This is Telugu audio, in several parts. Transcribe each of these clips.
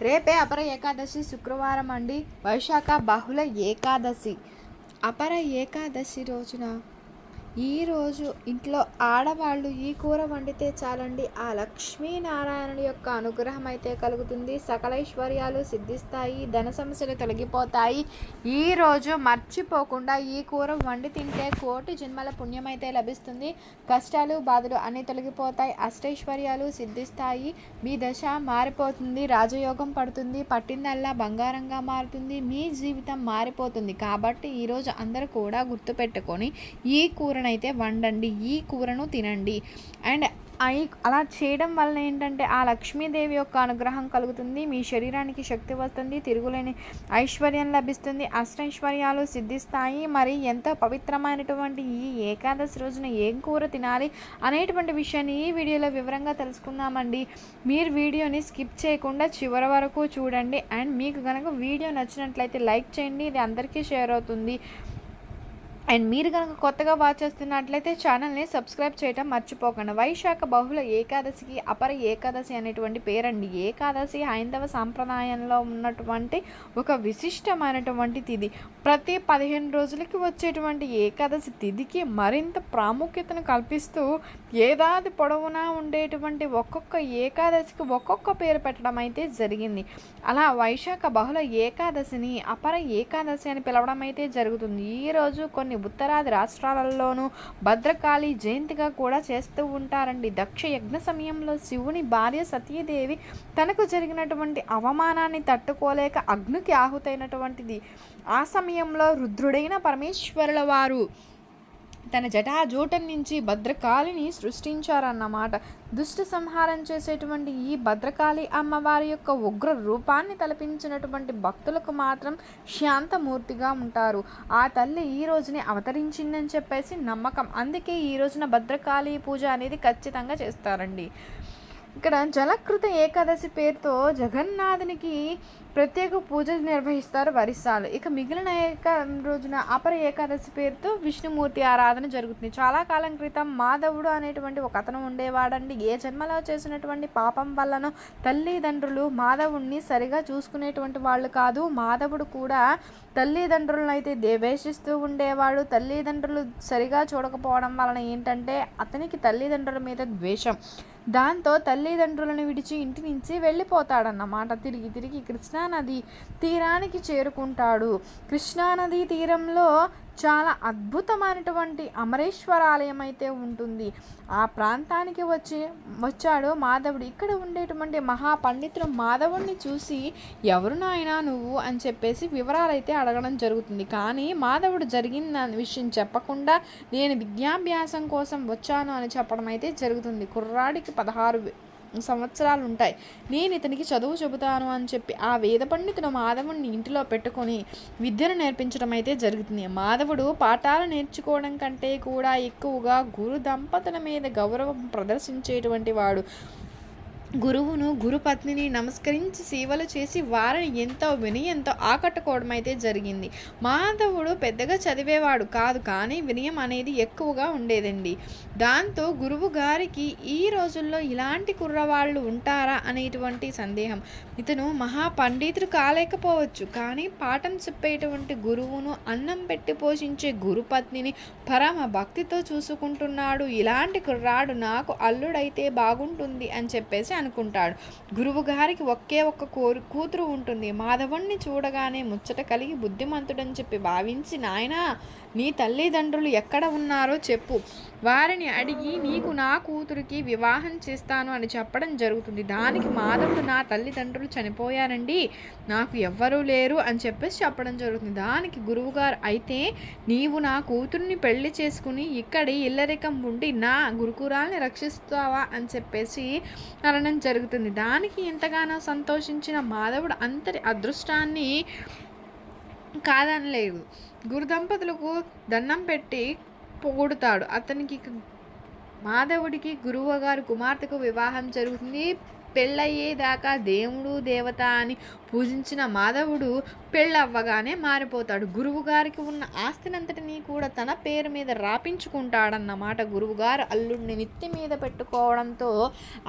రేపే అపర ఏకాదశి శుక్రవారం అండి. వైశాఖ బహుళ ఏకాదశి. అపర ఏకాదశి రోజున ఈరోజు ఇంట్లో ఆడవాళ్ళు ఈ కూర వండితే చాలండి, ఆ లక్ష్మీనారాయణుడి యొక్క అనుగ్రహం అయితే కలుగుతుంది. సకలైశ్వర్యాలు సిద్ధిస్తాయి, ధన సమస్యలు తొలగిపోతాయి. ఈరోజు మర్చిపోకుండా ఈ కూర వండి తింటే కోటి జన్మల పుణ్యం అయితే లభిస్తుంది. కష్టాలు బాధలు అన్నీ తొలగిపోతాయి, అష్టైశ్వర్యాలు సిద్ధిస్తాయి, మీ దశ మారిపోతుంది, రాజయోగం పడుతుంది, పట్టిందల్లా బంగారంగా మారుతుంది, మీ జీవితం మారిపోతుంది. కాబట్టి ఈరోజు అందరూ కూడా గుర్తుపెట్టుకొని ఈ కూరనైతే వండండి, ఈ కూరను తినండి. అండ్ అలా చేయడం వల్ల ఏంటంటే ఆ లక్ష్మీదేవి యొక్క అనుగ్రహం కలుగుతుంది, మీ శరీరానికి శక్తి వస్తుంది, తిరుగులేని ఐశ్వర్యం లభిస్తుంది, అష్టైశ్వర్యాలు సిద్ధిస్తాయి. మరి ఎంతో పవిత్రమైనటువంటి ఈ ఏకాదశి రోజున ఏం కూర తినాలి అనేటువంటి విషయాన్ని ఈ వీడియోలో వివరంగా తెలుసుకుందామండి. మీరు వీడియోని స్కిప్ చేయకుండా చివరి వరకు చూడండి. అండ్ మీకు కనుక వీడియో నచ్చినట్లయితే లైక్ చేయండి, ఇది అందరికీ షేర్ అవుతుంది. అండ్ మీరు కనుక కొత్తగా వాచ్ చేస్తున్నట్లయితే ఛానల్ని సబ్స్క్రైబ్ చేయటం మర్చిపోకండి. వైశాఖ బహుళ ఏకాదశికి అపర ఏకాదశి అనేటువంటి పేరండి. ఏకాదశి హైందవ సాంప్రదాయంలో ఉన్నటువంటి ఒక విశిష్టమైనటువంటి తిథి. ప్రతి 15 రోజులకి వచ్చేటువంటి ఏకాదశి తిథికి మరింత ప్రాముఖ్యతను కల్పిస్తూ ఏడాది పొడవునా ఉండేటువంటి ఒక్కొక్క ఏకాదశికి ఒక్కొక్క పేరు పెట్టడం అయితే జరిగింది. అలా వైశాఖ బహుళ ఏకాదశిని అపర ఏకాదశి అని పిలవడం అయితే జరుగుతుంది. ఈరోజు కొన్ని ఉత్తరాది రాష్ట్రాలలోనూ భద్రకాళి జయంతిగా కూడా చేస్తూ ఉంటారండి. దక్ష యజ్ఞ సమయంలో శివుని భార్య సతీదేవి తనకు జరిగినటువంటి అవమానాన్ని తట్టుకోలేక అగ్నికి ఆహుతైనటువంటిది. ఆ సమయంలో రుద్రుడైన పరమేశ్వరుల వారు తన జటాజూటం నుంచి భద్రకాళిని సృష్టించారన్నమాట. దుష్ట సంహారం చేసేటువంటి ఈ భద్రకాళి అమ్మవారి యొక్క ఉగ్ర రూపాన్ని తలపించినటువంటి భక్తులకు మాత్రం శాంతమూర్తిగా ఉంటారు. ఆ తల్లి ఈ రోజుని అవతరించిందని చెప్పేసి నమ్మకం. అందుకే ఈ రోజున భద్రకాళి పూజ అనేది ఖచ్చితంగా చేస్తారండి. ఇక్కడ జలకృత ఏకాదశి పేరుతో జగన్నాథునికి ప్రత్యేక పూజలు నిర్వహిస్తారు వరిసాలు. ఇక మిగిలిన రోజున అపర ఏకాదశి పేరుతో విష్ణుమూర్తి ఆరాధన జరుగుతుంది. చాలా కాలం క్రితం మాధవుడు అనేటువంటి ఒక అతను ఉండేవాడండి. ఏ జన్మలో చేసినటువంటి పాపం వల్లనో తల్లిదండ్రులు మాధవుడిని సరిగా చూసుకునేటువంటి వాళ్ళు కాదు. మాధవుడు కూడా తల్లిదండ్రులను అయితే ద్వేషిస్తూ ఉండేవాడు. తల్లిదండ్రులు సరిగా చూడకపోవడం వలన ఏంటంటే అతనికి తల్లిదండ్రుల మీద ద్వేషం. దాంతో తల్లిదండ్రులను విడిచి ఇంటి నుంచి వెళ్ళిపోతాడన్నమాట. తిరిగి కృష్ణానది తీరానికి చేరుకుంటాడు. కృష్ణానది తీరంలో చాలా అద్భుతమైనటువంటి అమరేశ్వర ఆలయం అయితే ఉంటుంది. ఆ ప్రాంతానికి వచ్చాడు మాధవుడు. ఇక్కడ ఉండేటువంటి మహాపండితులు మాధవుడిని చూసి ఎవరు నాయనా నువ్వు అని చెప్పేసి వివరాలు అయితే అడగడం జరుగుతుంది. కానీ మాధవుడు జరిగిన విషయం చెప్పకుండా నేను విద్యాభ్యాసం కోసం వచ్చాను అని చెప్పడం అయితే జరుగుతుంది. కుర్రాడికి 16 సంవత్సరాలు ఉంటాయి, నేను ఇతనికి చదువు చెబుతాను అని చెప్పి ఆ వేద పండితుడు మాధవుడిని ఇంటిలో పెట్టుకొని విద్యను నేర్పించడం అయితే జరుగుతుంది. మాధవుడు పాఠాలు నేర్చుకోవడం కంటే కూడా ఎక్కువగా గురు దంపతుల మీద గౌరవం ప్రదర్శించేటువంటి వాడు. గురువును గురుపత్నిని నమస్కరించి సేవలు చేసి వారిని ఎంతో వినయంతో ఆకట్టుకోవడం అయితే జరిగింది. మాధవుడు పెద్దగా చదివేవాడు కాదు, కానీ వినయం అనేది ఎక్కువగా ఉండేదండి. దాంతో గురువు గారికి ఈ రోజుల్లో ఇలాంటి కుర్రవాళ్ళు ఉంటారా అనేటువంటి సందేహం. ఇతను మహాపండితుడు కాలేకపోవచ్చు, కానీ పాఠం చెప్పేటువంటి గురువును అన్నం పెట్టి పోషించే గురుపత్నిని పరమ భక్తితో చూసుకుంటున్నాడు. ఇలాంటి కుర్రాడు నాకు అల్లుడైతే బాగుంటుంది అని చెప్పేసి అనుకుంటాడు. గురువు గారికి ఒకే ఒక్క కూతురు ఉంటుంది. మాధవుణ్ణి చూడగానే ముచ్చట కలిగి బుద్ధిమంతుడని చెప్పి భావించి, నాయనా నీ తల్లిదండ్రులు ఎక్కడ ఉన్నారో చెప్పు, వారిని అడిగి నీకు నా కూతురికి వివాహం చేస్తాను అని చెప్పడం జరుగుతుంది. దానికి మాధవుడు నా తల్లిదండ్రులు చనిపోయారండి, నాకు ఎవ్వరూ లేరు అని చెప్పేసి చెప్పడం జరుగుతుంది. దానికి గురువుగారు అయితే నీవు నా కూతుర్ని పెళ్లి చేసుకుని ఇక్కడి ఇల్లరికం ఉండి నా గురుకురాల్ని రక్షిస్తావా అని చెప్పేసి అనడం జరుగుతుంది. దానికి ఎంతగానో సంతోషించిన మాధవుడు అంతటి అదృష్టాన్ని కాదనలేదు. గురు దంపతులకు దండం పెట్టి పొగుడుతాడు. అతనికి మాధవుడికి గురువు గారు కుమార్తెకు వివాహం జరుగుతుంది. పెళ్ళయ్యేదాకా దేవుడు దేవత అని పూజించిన మాధవుడు పెళ్ళవ్వగానే మారిపోతాడు. గురువుగారికి ఉన్న ఆస్తినంతటినీ కూడా తన పేరు మీద రాపించుకుంటాడన్నమాట. గురువుగారు అల్లుడిని నెత్తి మీద పెట్టుకోవడంతో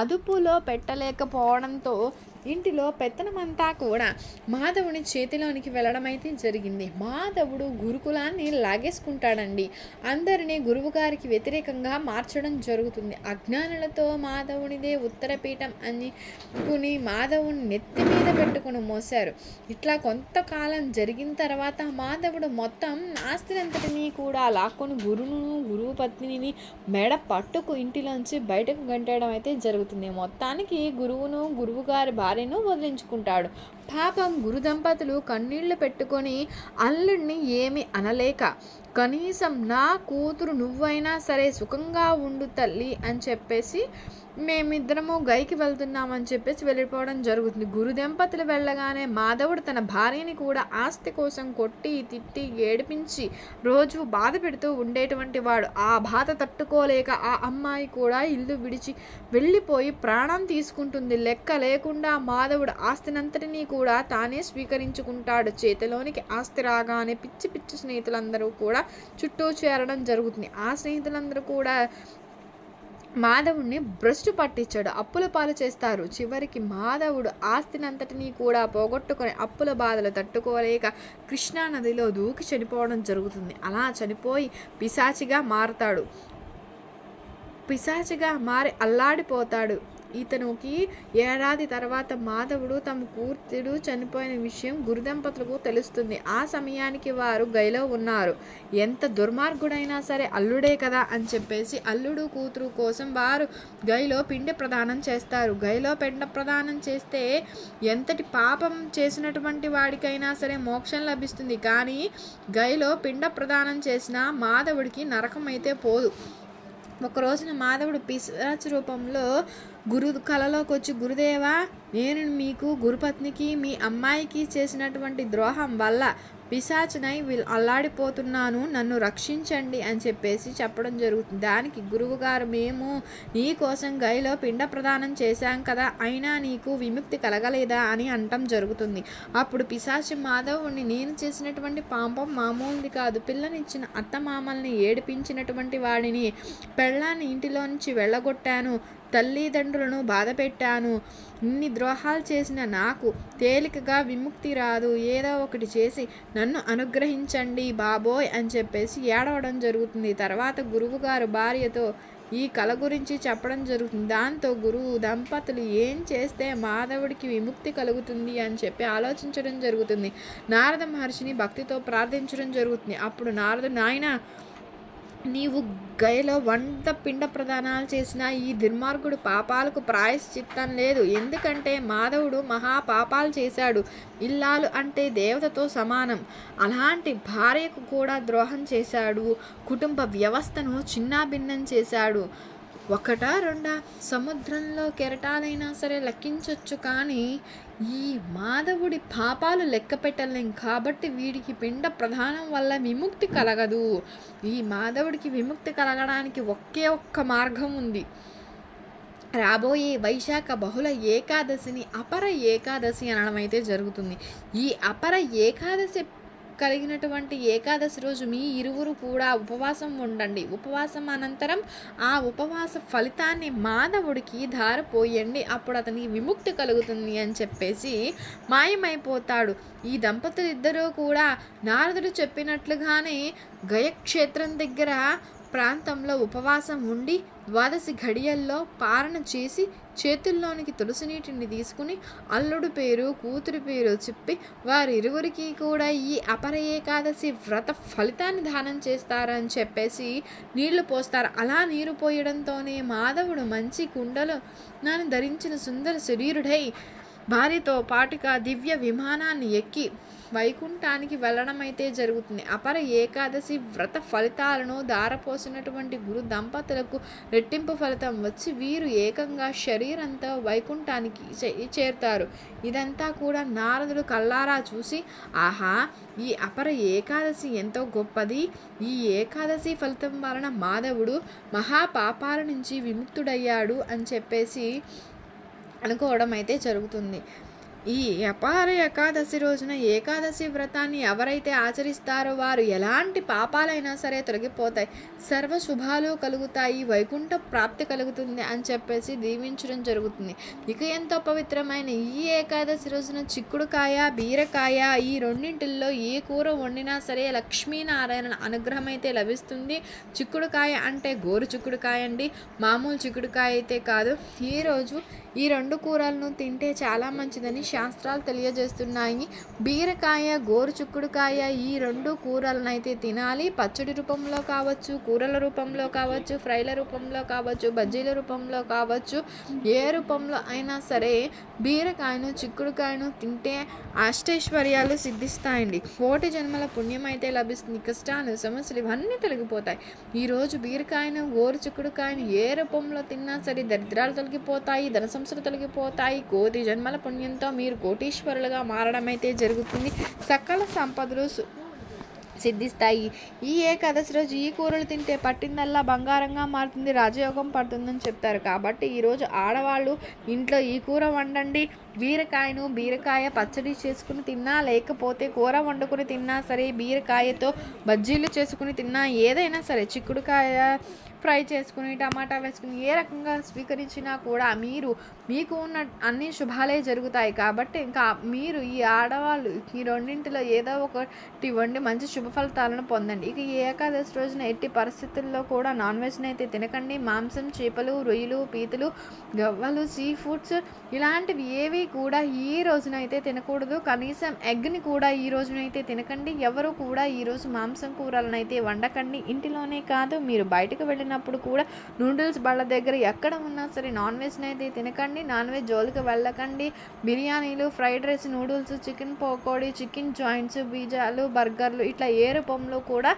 అదుపులో పెట్టలేకపోవడంతో ఇంటిలో పెత్తనమంతా కూడా మాధవుని చేతిలోనికి వెళ్ళడం అయితే జరిగింది. మాధవుడు గురుకులాన్ని లాగేసుకుంటాడండి. అందరినీ గురువుగారికి వ్యతిరేకంగా మార్చడం జరుగుతుంది. అజ్ఞానులతో మాధవునిదే ఉత్తరపీఠం అని మాధవుని నెత్తి మీద పెట్టుకుని మోశారు. ఇట్లా కొంతకాలం జరిగిన తర్వాత మాధవుడు మొత్తం ఆస్తినంతటినీ కూడా లాక్కొని గురువు పత్నిని మెడ పట్టుకు ఇంటిలోంచి బయటకు గంటేయడం అయితే జరుగుతుంది. మొత్తానికి గురువుగారి భార్యను వదిలించుకుంటాడు. పాపం గురు దంపతులు కన్నీళ్లు పెట్టుకొని అల్లుడిని ఏమి అనలేక, కనీసం నా కూతురు నువ్వైనా సరే సుఖంగా ఉండు తల్లి అని చెప్పేసి మేమిద్దరము గైకి వెళ్తున్నామని చెప్పేసి వెళ్ళిపోవడం జరుగుతుంది. గురు దంపతులు వెళ్ళగానే మాధవుడు తన భార్యని కూడా ఆస్తి కోసం కొట్టి తిట్టి ఏడిపించి రోజు బాధ పెడుతూ ఉండేటువంటి వాడు. ఆ బాధ తట్టుకోలేక ఆ అమ్మాయి కూడా ఇల్లు విడిచి వెళ్ళిపోయి ప్రాణం తీసుకుంటుంది. లెక్క లేకుండా మాధవుడు ఆస్తినంతటినీ కూడా తానే స్వీకరించుకుంటాడు. చేతిలోనికి ఆస్తి రాగానే పిచ్చి పిచ్చి స్నేహితులందరూ కూడా చుట్టూ చేరడం జరుగుతుంది. ఆ స్నేహితులందరూ కూడా మాధవుడిని భ్రష్టు పట్టించాడు, అప్పుల పాలు చేస్తారు. చివరికి మాధవుడు ఆస్తినంతటినీ కూడా పోగొట్టుకొని అప్పుల బాధలు తట్టుకోలేక కృష్ణానదిలో దూకి చనిపోవడం జరుగుతుంది. అలా చనిపోయి పిశాచిగా మారి అల్లాడిపోతాడు. ఇతనికి ఏడాది తర్వాత మాధవుడు తమ కూతురు చనిపోయిన విషయం గురుదంపతులకు తెలుస్తుంది. ఆ సమయానికి వారు గైలో ఉన్నారు. ఎంత దుర్మార్గుడైనా సరే అల్లుడే కదా అని చెప్పేసి అల్లుడు కూతురు కోసం వారు గైలో పిండ ప్రదానం చేస్తారు. గైలో పిండ ప్రదానం చేస్తే ఎంతటి పాపం చేసినటువంటి వాడికైనా సరే మోక్షం లభిస్తుంది. కానీ గైలో పిండ ప్రదానం చేసిన మాధవుడికి నరకం అయితే పోదు. ఒక రోజున మాధవుడు పిశాచ రూపంలో కలలోకి వచ్చి, గురుదేవా, నేను మీకు గురుపత్నికి మీ అమ్మాయికి చేసినటువంటి ద్రోహం వల్ల పిశాచునై అల్లాడిపోతున్నాను, నన్ను రక్షించండి అని చెప్పేసి చెప్పడం జరుగుతుంది. దానికి గురువుగారు, మేము నీ కోసం గైలో పిండ ప్రదానం చేశాం కదా, అయినా నీకు విముక్తి కలగలేదా అని అంటం జరుగుతుంది. అప్పుడు పిశాచి మాధవుడిని, నేను చేసినటువంటి పాపం మామూలుది కాదు, పిల్లనిచ్చిన అత్తమామల్ని ఏడిపించినటువంటి వాడిని, పెళ్ళాన్ని ఇంటిలో నుంచి వెళ్ళగొట్టాను, తల్లిదండ్రులను బాధ పెట్టాను, ఇన్ని ద్రోహాలు చేసిన నాకు తేలికగా విముక్తి రాదు, ఏదో ఒకటి చేసి నన్ను అనుగ్రహించండి బాబోయ్ అని చెప్పేసి ఏడవడం జరుగుతుంది. తర్వాత గురువుగారు భార్యతో ఈ కళ గురించి చెప్పడం జరుగుతుంది. దాంతో గురువు దంపతులు ఏం చేస్తే మాధవుడికి విముక్తి కలుగుతుంది అని చెప్పి ఆలోచించడం జరుగుతుంది. నారద మహర్షిని భక్తితో ప్రార్థించడం జరుగుతుంది. అప్పుడు నారదుడు, నాయన, నీవు గయలో 100 పిండ ప్రదానాలు చేసిన ఈ దుర్మార్గుడు పాపాలకు ప్రాయశ్చిత్తం లేదు. ఎందుకంటే మాధవుడు మహాపాపాలు చేశాడు. ఇల్లాలు అంటే దేవతతో సమానం. అలాంటి భార్యకు కూడా ద్రోహం చేశాడు. కుటుంబ వ్యవస్థను చిన్నాభిన్నం చేశాడు. 1, 2 సముద్రంలో కెరటాలైనా సరే లెక్కించవచ్చు, కానీ ఈ మాధవుడి పాపాలు లెక్క పెట్టలేం. కాబట్టి వీడికి పిండ ప్రధానం వల్ల విముక్తి కలగదు. ఈ మాధవుడికి విముక్తి కలగడానికి ఒక్క మార్గం ఉంది. రాబోయే వైశాఖ బహుళ ఏకాదశిని అపర ఏకాదశి అనడం అయితే జరుగుతుంది. ఈ అపర ఏకాదశి కలిగినటువంటి ఏకాదశి రోజు మీ ఇరువురు కూడా ఉపవాసం ఉండండి. ఉపవాసం అనంతరం ఆ ఉపవాస ఫలితాన్ని మాధవుడికి ధారపోయండి, అప్పుడు అతనికి విముక్తి కలుగుతుంది అని చెప్పేసి మాయమైపోతాడు. ఈ దంపతులు ఇద్దరూ కూడా నారదుడు చెప్పినట్లుగానే గయక్షేత్రం దగ్గర ప్రాంతంలో ఉపవాసం ఉండి 12 ఘడియల్లో పారణ చేసి చేతుల్లోనికి తులసి నీటిని తీసుకుని అల్లుడు పేరు కూతురు పేరు చెప్పి వారిరువురికి కూడా ఈ అపర ఏకాదశి వ్రత ఫలితాన్ని దానం చేస్తారని చెప్పేసి నీళ్లు పోస్తారు. అలా నీరు పోయడంతోనే మాధవుడు మంచి కుండలు నన్ను ధరించిన సుందర శరీరుడై భార్యతో పాటుగా దివ్య విమానాన్ని ఎక్కి వైకుంఠానికి వెళ్ళడం అయితే జరుగుతుంది. అపర ఏకాదశి వ్రత ఫలితాలను దారపోసినటువంటి గురు దంపతులకు రెట్టింపు ఫలితం వచ్చి వీరు ఏకంగా శరీరంతో వైకుంఠానికి చేరుతారు. ఇదంతా కూడా నారదుడు కళ్ళారా చూసి, ఆహా, ఈ అపర ఏకాదశి ఎంతో గొప్పది, ఈ ఏకాదశి ఫలితం వలన మాధవుడు మహాపాపాల నుంచి విముక్తుడయ్యాడు అని చెప్పేసి అనుకోవడం అయితే జరుగుతుంది. ఈ అపార ఏకాదశి రోజున ఏకాదశి వ్రతాన్ని ఎవరైతే ఆచరిస్తారో వారు ఎలాంటి పాపాలైనా సరే తొలగిపోతాయి, సర్వ శుభాలు కలుగుతాయి, వైకుంఠ ప్రాప్తి కలుగుతుంది అని చెప్పేసి దీవించడం జరుగుతుంది. ఇక ఎంతో పవిత్రమైన ఈ ఏకాదశి రోజున చిక్కుడుకాయ, బీరకాయ ఈ రెండింటిల్లో ఏ కూర వండినా సరే లక్ష్మీనారాయణ అనుగ్రహం అయితే లభిస్తుంది. చిక్కుడుకాయ అంటే గోరు చిక్కుడుకాయ అండి, మామూలు చిక్కుడుకాయ అయితే కాదు. ఈరోజు ఈ రెండు కూరలను తింటే చాలా మంచిదని శాస్త్రాలు తెలియజేస్తున్నాయి. బీరకాయ, గోరు చిక్కుడుకాయ ఈ రెండు కూరలను అయితే తినాలి. పచ్చడి రూపంలో కావచ్చు, కూరల రూపంలో కావచ్చు, ఫ్రైల రూపంలో కావచ్చు, బజ్జీల రూపంలో కావచ్చు, ఏ రూపంలో అయినా సరే బీరకాయను, చిక్కుడుకాయను తింటే అష్టైశ్వర్యాలు సిద్ధిస్తాయండి. కోటి జన్మల పుణ్యం అయితే లభిస్తుంది. కష్టాలు, సమస్యలు ఇవన్నీ తొలగిపోతాయి. ఈరోజు బీరకాయను, గోరు చిక్కుడుకాయను ఏ రూపంలో తిన్నా సరే దరిద్రాలు తొలగిపోతాయి, ధన సమస్యలు తొలగిపోతాయి. కోటి జన్మల పుణ్యంతో మీరు కోటీశ్వరులుగా మారడం అయితే జరుగుతుంది. సకల సంపదలు సిద్ధిస్తాయి. ఈ ఏకాదశి రోజు ఈ కూరలు తింటే పట్టిందల్లా బంగారంగా మారుతుంది, రాజయోగం పడుతుందని చెప్తారు. కాబట్టి ఈరోజు ఆడవాళ్ళు ఇంట్లో ఈ కూర వండండి. బీరకాయ పచ్చడి చేసుకుని తిన్నా, లేకపోతే కూర వండుకుని తిన్నా సరే, బీరకాయతో బజ్జీలు చేసుకుని తిన్నా, ఏదైనా సరే చిక్కుడుకాయ ఫ్రై చేసుకుని, టమాటా వేసుకుని ఏ రకంగా స్వీకరించినా కూడా మీకు ఉన్న అన్ని శుభాలే జరుగుతాయి. కాబట్టి ఇంకా మీరు ఈ ఆడవాళ్ళు ఈ రెండింటిలో ఏదో ఒకటి వండి మంచి శుభ ఫలితాలను పొందండి. ఇక ఈ ఏకాదశి రోజున ఎట్టి పరిస్థితుల్లో కూడా నాన్ వెజ్ని అయితే తినకండి. మాంసం, చేపలు, రొయ్యలు, పీతలు, గవ్వలు, సీ ఫుడ్స్ ఇలాంటివి ఏవి కూడా ఈ రోజున అయితే తినకూడదు. కనీసం ఎగ్ని కూడా ఈ రోజునైతే తినకండి. ఎవరు కూడా ఈరోజు మాంసం కూరలను అయితే వండకండి. ఇంటిలోనే కాదు, మీరు బయటకు వెళ్ళినప్పుడు కూడా నూడిల్స్ బళ్ళ దగ్గర ఎక్కడ ఉన్నా సరే నాన్ వెజ్ని అయితే తినకండి. నాన్ వెజ్ జోలికి వెళ్ళకండి. బిర్యానీలు, fried rice, noodles, chicken pakodi, chicken joints, పిజ్జాలు, బర్గర్లు ఇట్లా ఏ రూపంలో కూడా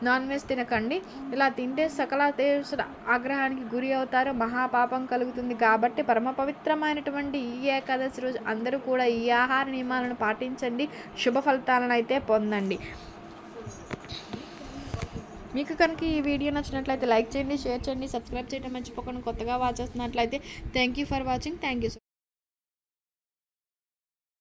నాన్ వెజ్ తినకండి. ఇలా తింటే సకల దేవతల ఆగ్రహానికి గురి అవుతారు, మహాపాపం కలుగుతుంది. కాబట్టి పరమ పవిత్రమైనటువంటి ఈ ఏకాదశి రోజు అందరూ కూడా ఈ ఆహార నియమాలను పాటించండి, శుభ ఫలితాలను అయితే పొందండి. మీకు కనుక ఈ వీడియో నచ్చినట్లయితే లైక్ చేయండి, షేర్ చేయండి, సబ్స్క్రైబ్ చేయడం మర్చిపోకుండా. కొత్తగా వాచ్ చేస్తున్నట్లయితే thank you for watching. Thank you so